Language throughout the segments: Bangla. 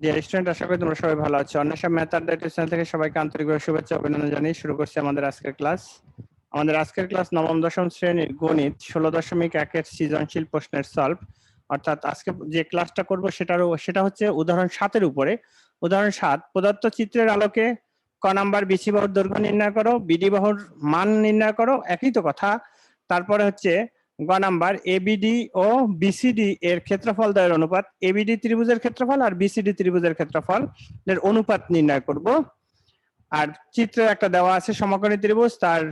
ডিয়ার স্টুডেন্ট, আশা করি তোমরা সবাই ভালো আছো। অন্বেষা ম্যাথ আড্ডা চ্যানেল থেকে সবাইকে আন্তরিকভাবে শুভেচ্ছা অভিনন্দন জানিয়ে শুরু করছি আমাদের আজকের ক্লাস। আমাদের আজকের ক্লাস নবম দশম শ্রেণীর গণিত 16.1-এর সৃজনশীল প্রশ্নের সলভ। অর্থাৎ আজকে যে ক্লাসটা করব সেটা হচ্ছে উদাহরণ 7-এর উপরে। উদাহরণ 7, প্রদত্ত চিত্রের আলোকে ক নাম্বার বিসি বাহুর দৈর্ঘ্য নির্ণয় করো, বিডি বাহুর মান নির্ণয় করো। একই তো কথা। তারপরে হচ্ছে গ নাম্বার এবিডি ও বিসিডি এর ক্ষেত্রফল দ্বয়ের অনুপাত, এবিডি ত্রিভুজের ক্ষেত্রফল আর বিসিডি ত্রিভুজের ক্ষেত্রফল এর অনুপাত নির্ণয় করব। আর চিত্রে একটা দেওয়া আছে সমকোণী ত্রিভুজ, তার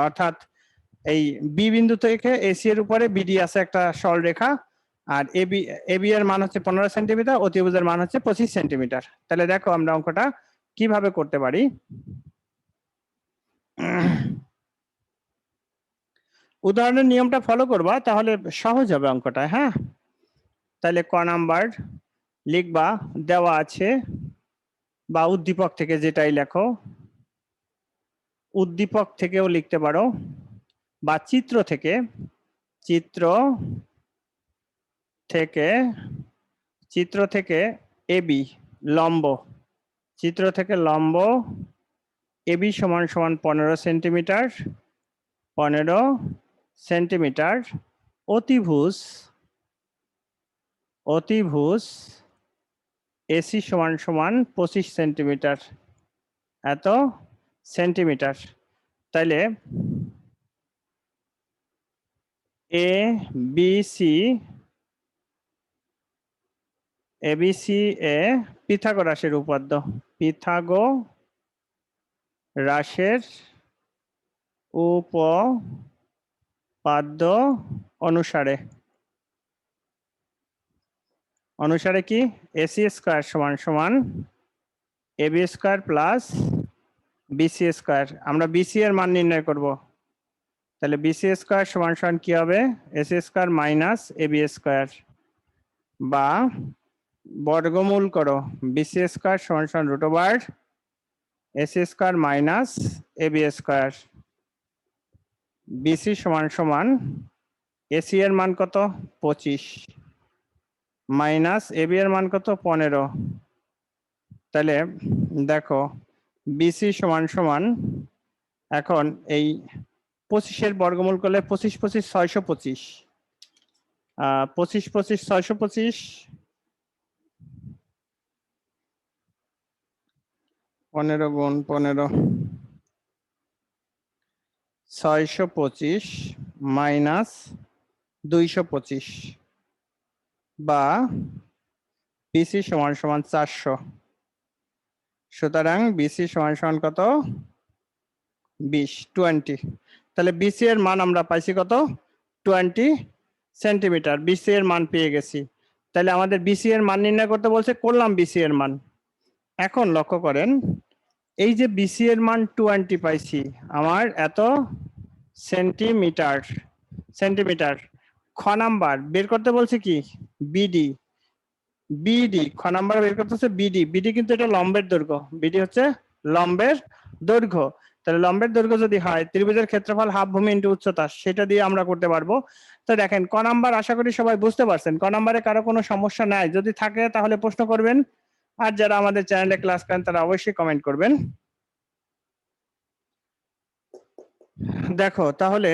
অর্থাৎ এই বি বিন্দু থেকে এসি এর উপরে বিডি আছে একটা সরলরেখা, আর এবি এর মান হচ্ছে 15 সেন্টিমিটার, ও ত্রিভুজের মান হচ্ছে 25 সেন্টিমিটার। তাহলে দেখো আমরা অঙ্কটা কিভাবে করতে পারি। উদাহরণের নিয়মটা ফলো করবা, তাহলে সহজ হবে অঙ্কটা। হ্যাঁ, তাহলে ক নাম্বার লিখবা, দেওয়া আছে বা উদ্দীপক থেকে যেটাই লেখো, উদ্দীপক থেকেও লিখতে পারো বা চিত্র থেকে এবি লম্ব, চিত্র থেকে লম্ব এবি সমান সমান 15 সেন্টিমিটার, অতিভুজ এসি সমান সমান 25 সেন্টিমিটার, এত সেন্টিমিটার। তাইলে এবিসি এ পিথাগোরাসের উপপাদ্য, পিথাগোরাসের উপপাদ্য অনুসারে কি এসি স্কয়ার সমান সমান AB square plus BC square. আমরা বিসি এর মান নির্ণয় করব, তাহলে বিসি স্কয়ার সমান সমান কি হবে, AC square minus AB square, বা বর্গমূল করো বিসি স্কয়ার সমান সমান root over AC square minus AB square. BC সমান সমান এসি এর মান কত 25 মাইনাস এবি এর মান কত 15। তাহলে দেখো বিসি সমান সমান, এখন এই 25-এর বর্গমূল করলে 25 25 625, 25 25 625, 15 গুণ 15 625 মাইনাস 225, বা বিসি সমান সমান 400। সুতরাং বিসি সমান সমান কত 20। তাহলে বিসি এর মান আমরা পাইছি কত 20 সেন্টিমিটার, বিসি এর মান পেয়ে গেছি। তাহলে আমাদের বিসি এর মান নির্ণয় করতে বলছে, করলাম বিসি এর মান। এখন লক্ষ্য করেন, এই যে বিসি এর মান 20 পাইছি, আমার এত সেন্টিমিটার। খ নাম্বার বের করতে বলছে কি বিডি খ নাম্বার বের করতেছে বিডি কিন্তু এটা লম্বের দৈর্ঘ্য, বিডি হচ্ছে লম্বের দৈর্ঘ্য। তাহলে লম্বের দৈর্ঘ্য যদি হয় ত্রিভুজের ক্ষেত্রফল হাফ ভূমি ইন্টু উচ্চতা, সেটা দিয়ে আমরা করতে পারবো। তো দেখেন ক নাম্বার আশা করি সবাই বুঝতে পারছেন। ক নাম্বারে কারো কোনো সমস্যা নাই, যদি থাকে তাহলে প্রশ্ন করবেন, আর যারা আমাদের চ্যানেলে ক্লাস করেন তারা অবশ্যই কমেন্ট করবেন। দেখো তাহলে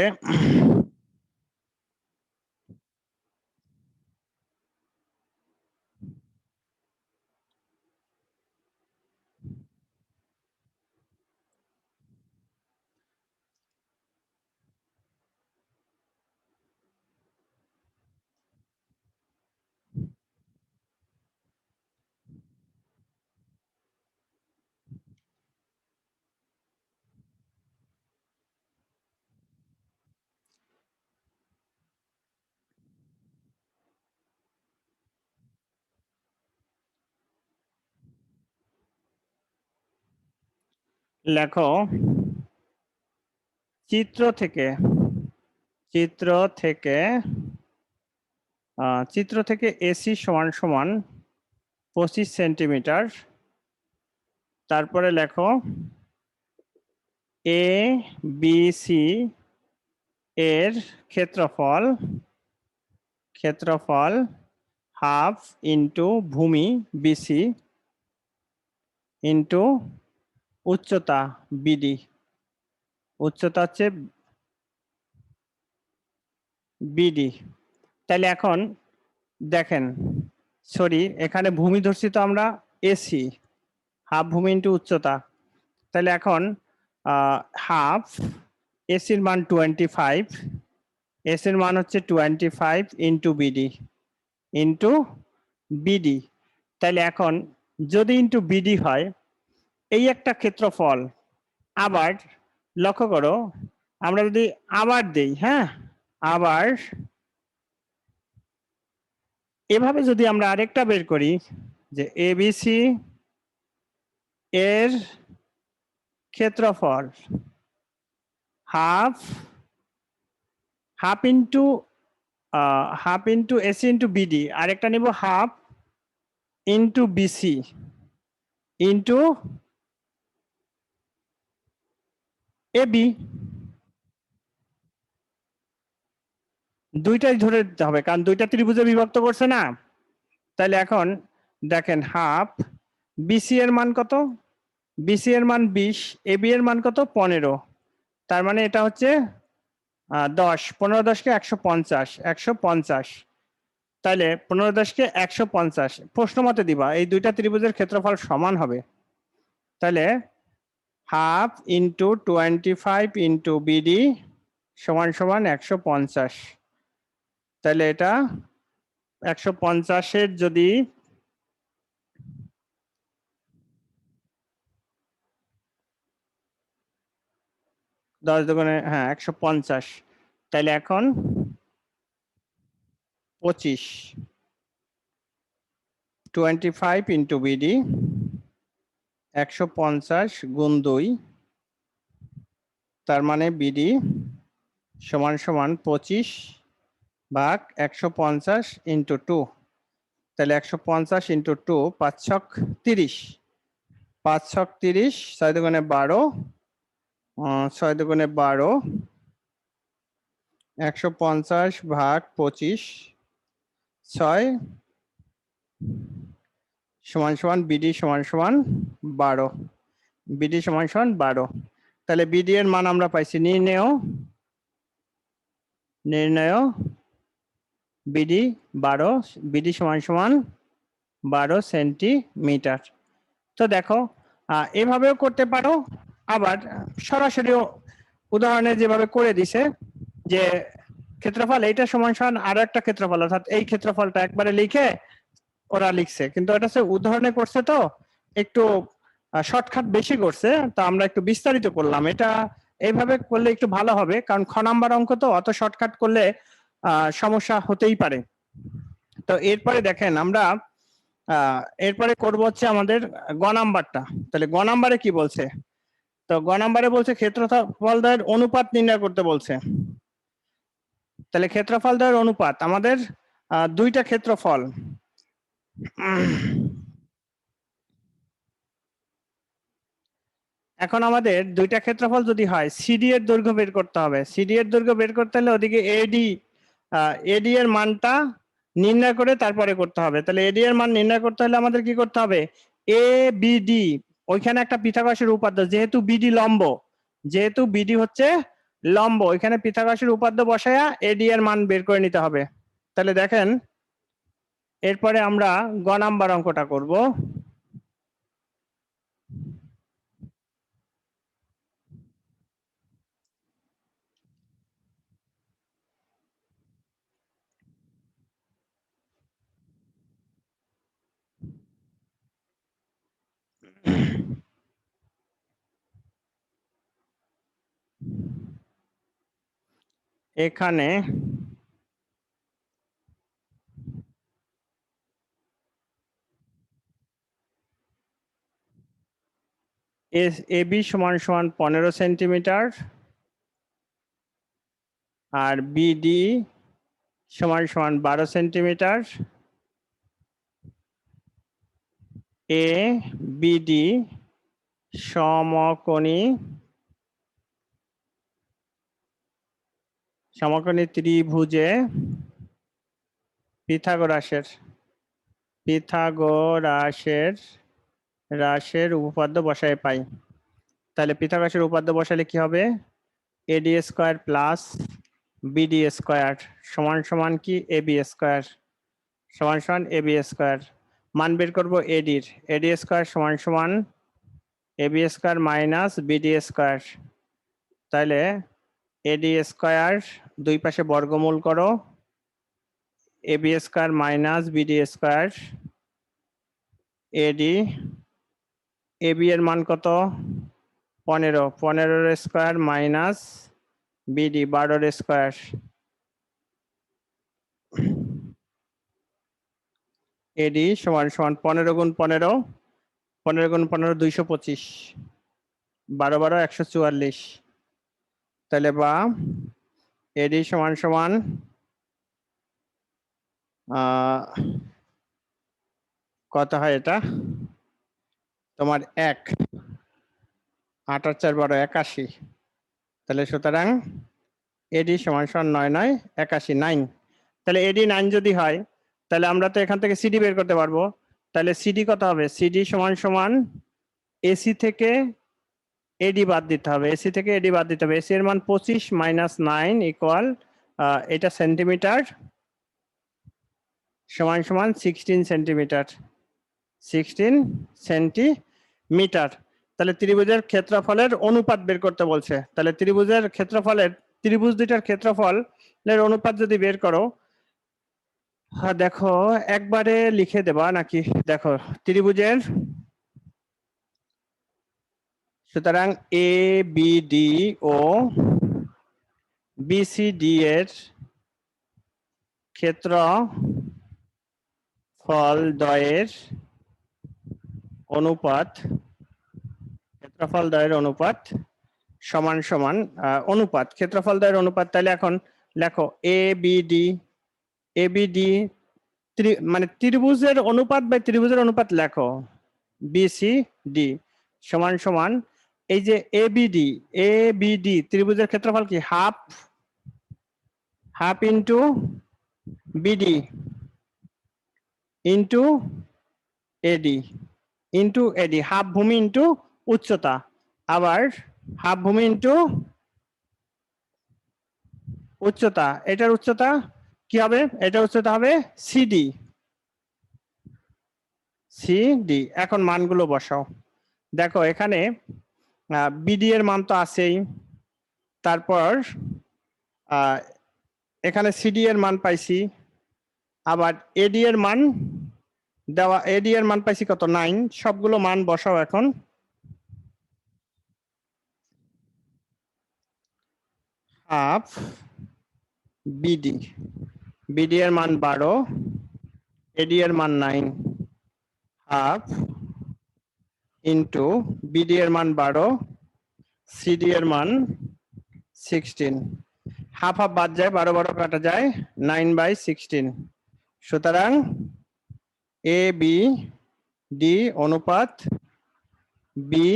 লেখো, চিত্র থেকে এসি সমান সমান 25 সেন্টিমিটার। তারপরে লেখো এ বি সি এর ক্ষেত্রফল হাফ ইন্টু ভূমি বিসি ইন্টু উচ্চতা বিডি, উচ্চতা হচ্ছে বিডি। তাহলে এখন দেখেন, সরি এখানে ভূমি ধরছি তো আমরা এসি, হাফ ভূমি ইন্টু উচ্চতা। তাহলে এখন হাফ এসির মান 25, এসির মান হচ্ছে 25 ইন্টু বিডি ইন্টু বিডি। তাহলে এখন যদি ইন্টু বিডি হয়, এই একটা ক্ষেত্রফল, আবার লক্ষ্য করো আমরা যদি আবার দেই, হ্যাঁ আবার এভাবে যদি আমরা আরেকটা বের করি যে এবিসি এর ক্ষেত্রফল half half into AC into BD, আরেকটা নিব half into BC into AB, দুইটাই ধরে দিতে হবে কারণ দুইটা ত্রিভুজে বিভক্ত করছে না। তাহলে এখন দেখেন হাফ বিসি এর মান কত, বিসি এর মান 20, এবি এর মান কত 15, তার মানে এটা হচ্ছে 10, 15 10 কে 150, 150। তাহলে 15 10 কে 150 প্রশ্ন মতে দিবা, এই দুইটা ত্রিভুজের ক্ষেত্রফল সমান হবে। তাহলে হাফ ইন্টু 25 ইন্টু বিডি সমান সমান 150। তাহলে এটা 150-এর যদি 10 দুগুণে, হ্যাঁ 150, তাহলে এখন 25, 25 ইন্টু বিডি 150 গুণ 2, তার মানে বিডি সমান সমান 25 ভাগ 150 ইন্টু 2। তাহলে 150 ইন্টু 2, 5 ছক 30, 5 ছক 30, 6 দুগুণে 12, 6 দুগুণে 12, 150 ভাগ 25, 6 সমান সমান বিডি সমান সমান 12, বিডি সমান সমান 12। তাহলে বিডি এর মান আমরা পাইছি, নির্ণয় বিডি 12, বিডি সমান সমান 12 সেন্টিমিটার। তো দেখো এভাবেও করতে পারো, আবার সরাসরি উদাহরণে যেভাবে করে দিছে যে ক্ষেত্রফল এইটা সমান সমান আরো একটা ক্ষেত্রফল, অর্থাৎ এই ক্ষেত্রফলটা একবারে লিখে ওরা লিখছে, কিন্তু এটা হচ্ছে উদাহরণে করছে তো একটু শর্টকাট বেশি করছে, তো আমরা একটু বিস্তারিত করলাম। এটা এইভাবে করলে একটু ভালো হবে, কারণ খ নাম্বার অঙ্ক তো অত শর্টকাট করলে সমস্যা হতেই পারে। তো এরপরে দেখেন আমরা এরপরে করব হচ্ছে আমাদের গ নাম্বারটা। তাহলে গ নাম্বারে কি বলছে, তো গ নাম্বারে বলছে ক্ষেত্রফল দ্বয়ের অনুপাত নির্ণয় করতে বলছে। তাহলে ক্ষেত্রফল দ্বয়ের অনুপাত আমাদের দুইটা ক্ষেত্রফল, এখন আমাদের দুইটা ক্ষেত্রফল যদি হয়, সিডি এর দৈর্ঘ্য বের করতে হবে। সিডি এর দৈর্ঘ্য বের করতে হলে ওদিকে এডি এর মানটা নির্ণয় করে তারপরে করতে হবে। তাহলে এডি এর মান নির্ণয় করতে হলে আমাদের কি করতে হবে, এ বিডি, ওইখানে একটা পিথাগোরাসের উপপাদ্য, যেহেতু বিডি লম্ব, যেহেতু বিডি হচ্ছে লম্ব, ওইখানে পিথাগোরাসের উপপাদ্য বসায়া এডি এর মান বের করে নিতে হবে। তাহলে দেখেন এরপরে আমরা গ নাম্বার অঙ্কটা করব। এখানে এবি সমান সমান 15 সেন্টিমিটার আর বিডি সমান সমান 12 সেন্টিমিটার। এ বিডি সমকোণী সমকোণী ত্রিভুজে পিথাগোরাসের পিথাগোরাসের উপপাদ্য বসায় পাই। তাহলে পিথাগোরাসের উপপাদ্য বসালে কি হবে? এডি স্কয়ার প্লাস বিডি স্কয়ার সমান সমান কি এবি স্কয়ার সমান সমান এবি স্কয়ার। মান বের করবো এডির। এডি স্কয়ার সমান সমান AB square minus BD square. তাহলে এডি স্কয়ার দুই পাশে বর্গমূল করো, AB square minus BD square. AD AB এর মান কত? 15, 15 square minus BD 12 square. AD সমান সমান 15 গুণ 15, 15 গুণ 15 225, 12 12 144। তাহলে বা এডি সমান সমান কত হয় এটা? তোমার 1, 8 আর 4 12 81। তাহলে সুতরাং এডি সমান সমান 9 9 81 9। তাহলে এডি 9 যদি হয় তাহলে আমরা তো এখান থেকে সিডি বের করতে পারবো। তাহলে সিডি কত হবে? সিডি সমান সমান এসি থেকে এডি বাদ দিতে হবে, এসি থেকে এডি বাদ দিতে হবে। এসি এর মান 25 মাইনাস 9 ইকুয়াল এটা সেন্টিমিটার সমান সমান 16 সেন্টিমিটার, 16 সেন্টিমিটার। তাহলে ত্রিভুজের ক্ষেত্রফলের অনুপাত বের করতে বলছে। তাহলে ত্রিভুজের ক্ষেত্রফলের, ত্রিভুজ দুইটার ক্ষেত্রফলের অনুপাত যদি বের করো, হ্যাঁ দেখো একবারে লিখে দেবা নাকি? দেখো ত্রিভুজের, সুতরাং A B D O BCD এর ক্ষেত্রফল দ্বয়ের অনুপাত, ক্ষেত্রফল দ্বয়ের অনুপাত সমান সমান অনুপাত ক্ষেত্রফল দ্বয়ের অনুপাত। তাহলে এখন লেখো A B D, A B D মানে ত্রিভুজের অনুপাত বা ত্রিভুজের অনুপাত লেখো, বিসি ডি সমান সমান এই যে A B D, A B D ত্রিভুজের ক্ষেত্রফল কি? Half, half into BD into এডি, ইন্টু এডি, হাফ ভূমি ইন্টু উচ্চতা, আবার হাফ ভূমি ইন্টু উচ্চতা। এটার উচ্চতা কি হবে? এটার উচ্চতা হবে সিডি, সিডি। এখন মানগুলো বসাও। দেখো এখানে বিডি এর মান তো আছেই, তারপর এখানে সিডি এর মান পাইছি, আবার এডি এর মান দেওয়া, এডি এর মান পাইছি কত? 9। সবগুলো মান বসাও এখন। হাফ বিডি, বিডি এর মান 12, এডি এর মান 9, হাফ ইন্টু বিডি এর মান 12, সিডি এর মান 16। হাফ হাফ বাদ যায়, 12 12 কাটা যায়, 9/16। সুতরাং এ বি ডি অনুপাত বি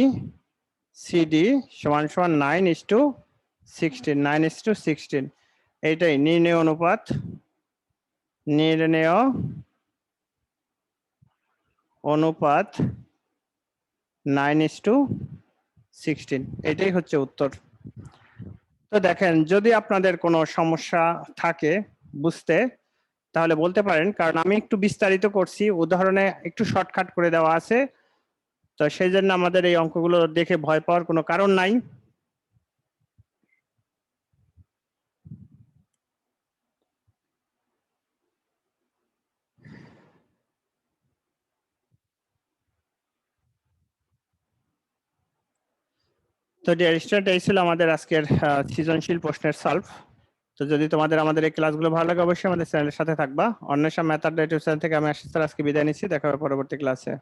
সি ডি সমান সমান 9:16, 9:16। এইটাই নির্ণয় অনুপাত, নির্ণয় অনুপাত 9:16। এটাই হচ্ছে উত্তর। তো দেখেন যদি আপনাদের কোনো সমস্যা থাকে বুঝতে, তাহলে বলতে পারেন, কারণ আমি একটু বিস্তারিত করছি, উদাহরণে একটু শর্টকাট করে দেওয়া আছে। তো সেই জন্য আমাদের এই অঙ্কগুলো দেখে ভয় পাওয়ার কোনো কারণ নাই। তো ডিয়ার স্টুডেন্ট, এই ছিল আমাদের আজকের সৃজনশীল প্রশ্নের সলভ। তো যদি তোমাদের আমাদের এই ক্লাসগুলো ভালো লাগে অবশ্যই আমাদের চ্যানেলের সাথে থাকবা। অন্বেষা ম্যাথ আড্ডা ইউটিউব চ্যানেল থেকে আমি আশিস স্যার আজকে বিদায় নিচ্ছি। দেখা হবে পরবর্তী ক্লাসে।